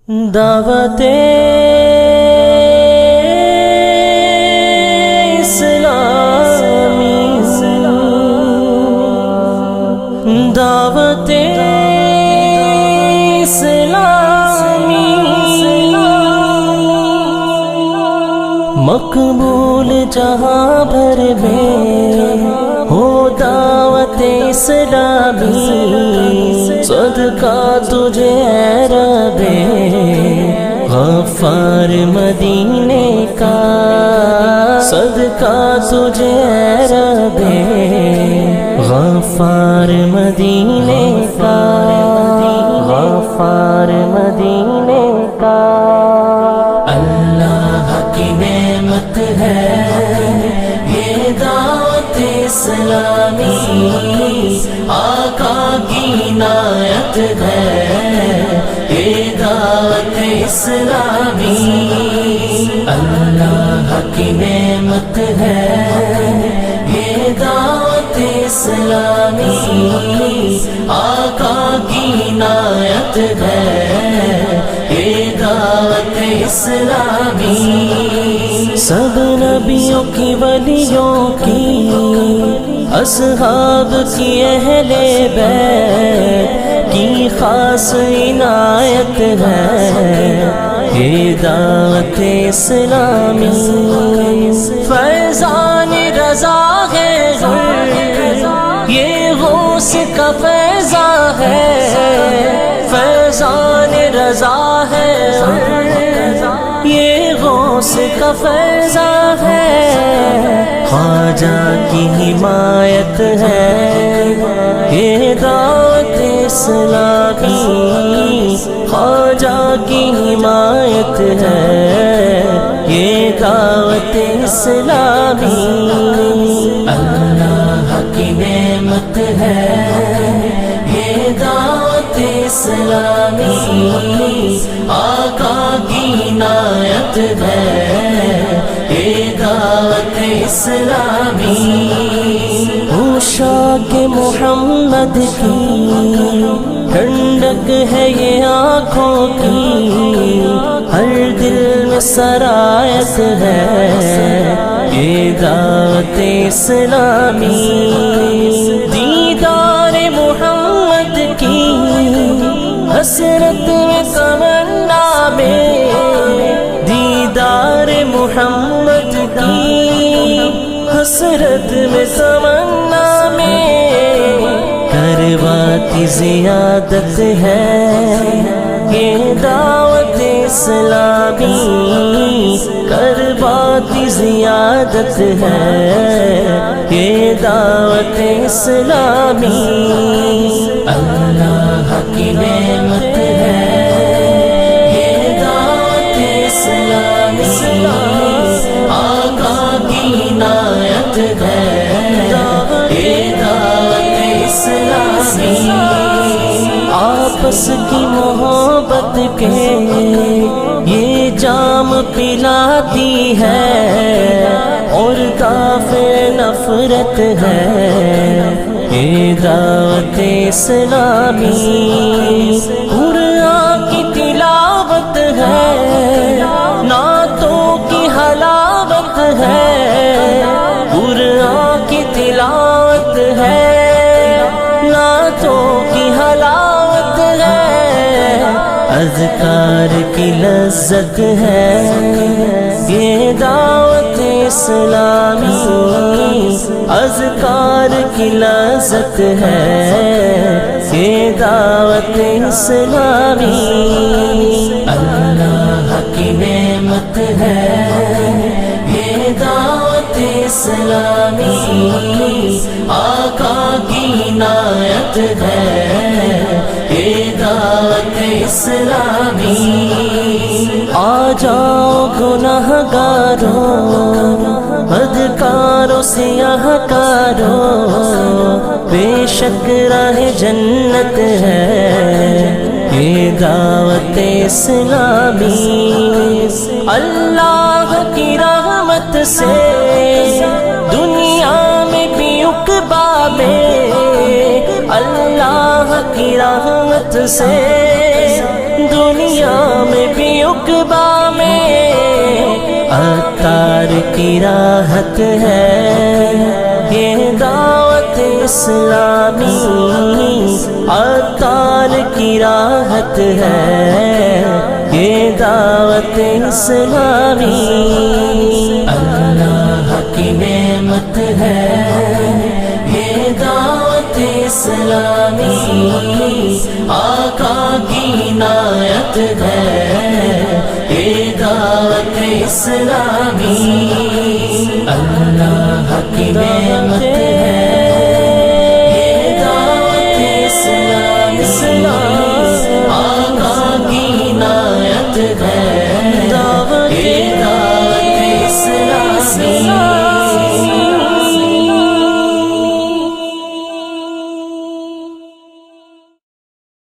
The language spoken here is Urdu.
دعوت اسلامی، دعوت اسلامی مقبول جہاں بھر میں ہو دعوت اسلامی، صدقہ تجھے اے رب غفار مدینے کا، صدقہ تجھے اے رب غفار مدینے کا، غفار مدینے کا۔ اللہ کی نعمت ہے یہ دعوت اسلامی، آقا کی عنایت ہے یہ دعوت اسلامی، اللہ کی نعمت ہے یہ دعوت اسلامی، آقا کی عنایت ہے یہ دعوت اسلامی۔ سب نبیوں کی ولیوں کی اصحاب کی اہل بیت کی خاص عنایت ہے یہ دعوت اسلامی، فیضان رضا ہے یہ غوث کا فیضا ہے، فیضان رضا ہے یہ غوث کا فیضا ہے، خواجہ کی حمایت ہے یہ دعوت اسلامی، خواجہ کی حمایت ہے یہ دعوت اسلامی، اللہ کی نعمت ہے یہ دعوت اسلامی، آقا کی عنایت ہے یہ دعوت اسلامی۔ عشاق محمد کی ٹھنڈک ہے یہ آنکھوں کی، ہر دل میں سرایت ہے یہ دعوت اسلامی، دیدار محمد کی حسرت میں تمنا میں، دیدار محمد کی حسرت میں تمنا میں، کرواتی زیادت ہے یہ دعوت اسلامی، کرواتی زیادت ہے یہ دعوت اسلامی، اللہ کی نعمت ہے یہ دعوت اسلامی، آقا کی عنایت ہے یہ دعوت اسلامی، آپس کی محبت کے یہ جام پلاتی ہے اور دافع نفرت ہے یہ دعوت اسلامی، قرآن کی تلاوت ہے نعتوں کی حلاوت ہے، قرآن کی تلاوت ہے نعتوں کی حلاوت ہے، اذکار کی لذت ہے یہ دعوت اسلامی، اذکار کی لذت ہے یہ دعوت اسلامی، اللہ کی نعمت ہے یہ دعوت اسلامی، آقا کی عنایت ہے یہ دعوت اسلامی، آ جاؤ گناہگاروں بدکاروں سیاہ کاروں، بے شک راہ جنت ہے یہ دعوت اسلامی، اللہ کی رحمت سے دنیا میں بھی عقبہ میں، اللہ کی رحمت سے دنیا میں عقبہ میں عطار کی راحت ہے یہ دعوت اسلامی، عطار کی راحت ہے یہ دعوت اسلامی، اللہ کی نعمت ہے یہ دعوت اسلامی، آقا کی عنایت ہے یہ دعوت اسلامی، اللہ کی نعمت